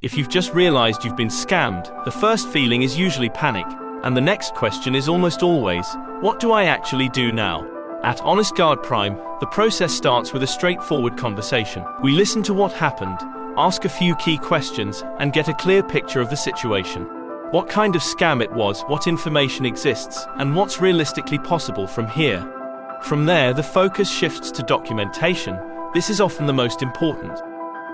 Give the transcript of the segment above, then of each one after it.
If you've just realized you've been scammed, the first feeling is usually panic, and the next question is almost always, what do I actually do now? At HonestGuardPrime, the process starts with a straightforward conversation. We listen to what happened, ask a few key questions, and get a clear picture of the situation. What kind of scam it was, what information exists, and what's realistically possible from here. From there, the focus shifts to documentation. This is often the most important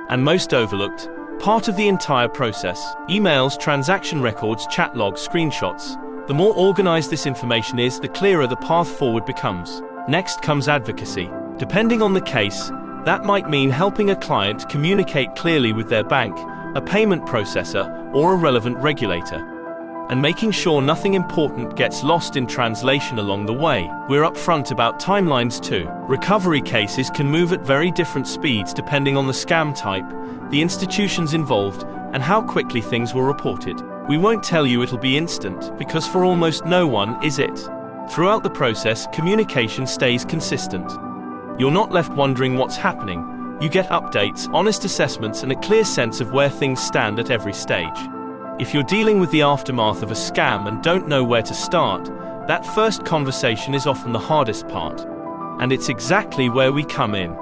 and most overlooked part of the entire process. Emails, transaction records, chat logs, screenshots. The more organized this information is, the clearer the path forward becomes. Next comes advocacy. Depending on the case, that might mean helping a client communicate clearly with their bank, a payment processor, or a relevant regulator, and making sure nothing important gets lost in translation along the way. We're upfront about timelines too. Recovery cases can move at very different speeds depending on the scam type, the institutions involved, and how quickly things were reported. We won't tell you it'll be instant, because for almost no one is it. Throughout the process, communication stays consistent. You're not left wondering what's happening. You get updates, honest assessments, and a clear sense of where things stand at every stage. If you're dealing with the aftermath of a scam and don't know where to start, that first conversation is often the hardest part. And it's exactly where we come in.